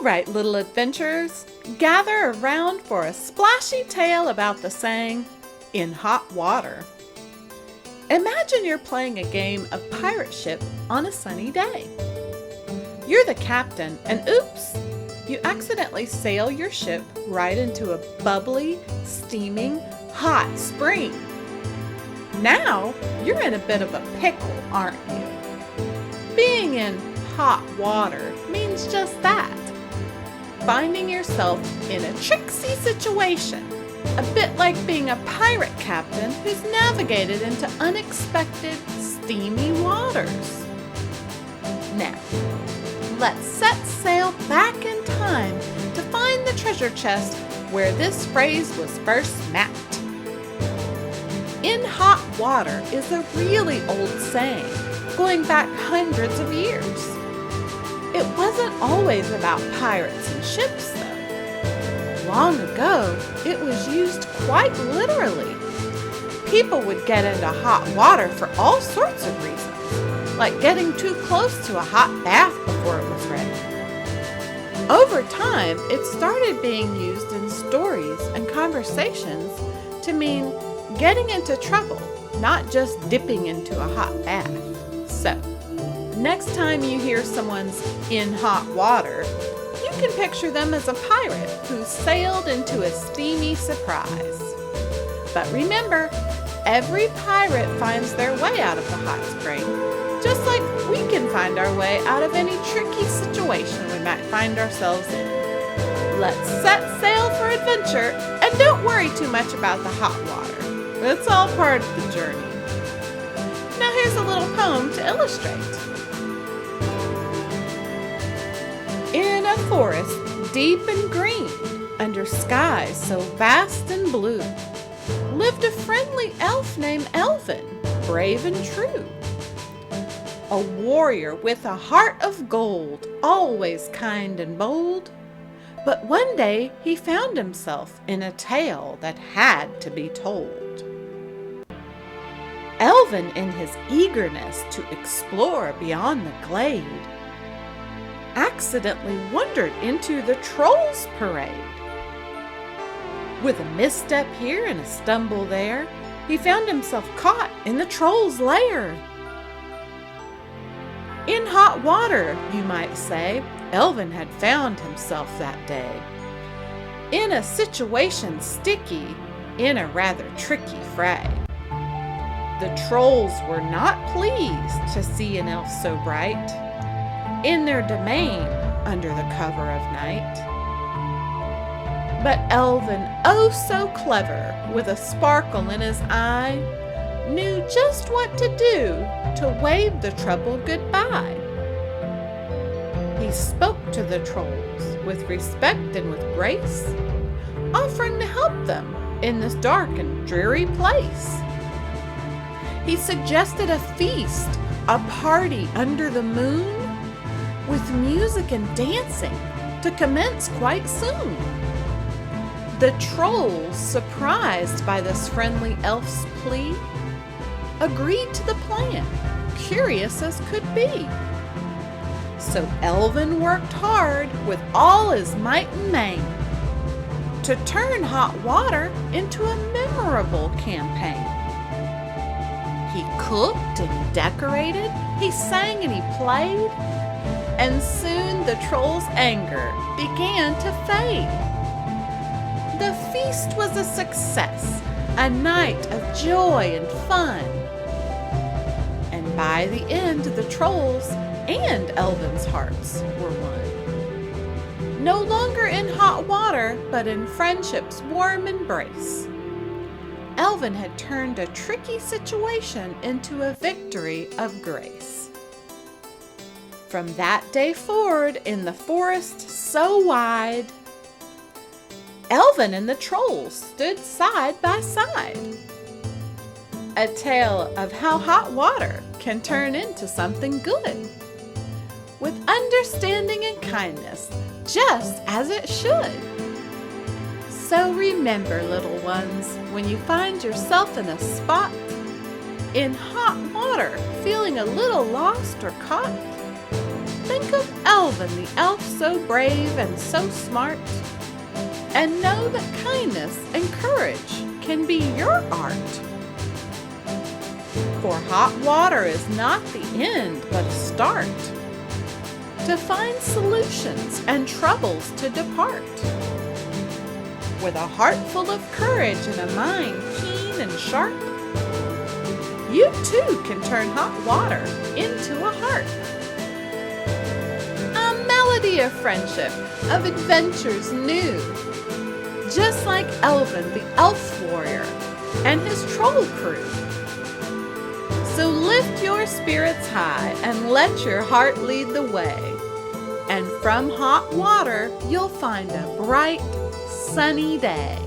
right, little adventurers, gather around for a splashy tale about the saying, "in hot water." Imagine you're playing a game of pirate ship on a sunny day. You're the captain, and oops, you accidentally sail your ship right into a bubbly, steaming, hot spring. Now, you're in a bit of a pickle, aren't you? Being in hot water means just that. Finding yourself in a tricksy situation, a bit like being a pirate captain who's navigated into unexpected, steamy waters. Now, let's set sail back in time to find the treasure chest where this phrase was first mapped. In hot water is a really old saying, going back hundreds of years. It wasn't always about pirates and ships, though. Long ago, it was used quite literally. People would get into hot water for all sorts of reasons, like getting too close to a hot bath before it was ready. Over time, it started being used in stories and conversations to mean getting into trouble, not just dipping into a hot bath. So, next time you hear someone's in hot water, you can picture them as a pirate who sailed into a steamy surprise. But remember, every pirate finds their way out of the hot spring, just like we can find our way out of any tricky situation we might find ourselves in. Let's set sail for adventure and don't worry too much about the hot water. It's all part of the journey. Now here's a little poem to illustrate. In a forest deep and green, under skies so vast and blue, lived a friendly elf named Elvin, brave and true. A warrior with a heart of gold, always kind and bold. But one day he found himself in a tale that had to be told. Elvin, in his eagerness to explore beyond the glade, accidentally wandered into the trolls' parade. With a misstep here and a stumble there, he found himself caught in the trolls' lair. In hot water, you might say, Elvin had found himself that day. In a situation sticky, in a rather tricky fray. The trolls were not pleased to see an elf so bright in their domain under the cover of night. But Elvin, oh so clever, with a sparkle in his eye, knew just what to do to wave the trouble goodbye. He spoke to the trolls with respect and with grace, offering to help them in this dark and dreary place. He suggested a feast, a party under the moon, with music and dancing to commence quite soon. The trolls, surprised by this friendly elf's plea, agreed to the plan, curious as could be. So Elvin worked hard with all his might and main to turn hot water into a memorable campaign. He cooked and decorated, he sang and he played, and soon the trolls' anger began to fade. The feast was a success, a night of joy and fun. And by the end, the trolls and Elvin's hearts were one. No longer in hot water, but in friendship's warm embrace. Elvin had turned a tricky situation into a victory of grace. From that day forward, in the forest so wide, Elvin and the trolls stood side by side. A tale of how hot water can turn into something good, with understanding and kindness, just as it should. So remember, little ones, when you find yourself in a spot, in hot water, feeling a little lost or caught, think of Elvin, the elf so brave and so smart. And know that kindness and courage can be your art. For hot water is not the end, but a start to find solutions and troubles to depart. With a heart full of courage and a mind keen and sharp, you too can turn hot water into a harp. A melody of friendship, of adventures new, just like Elvin, the elf warrior, and his troll crew. So lift your spirits high and let your heart lead the way. And from hot water, you'll find a bright, sunny day.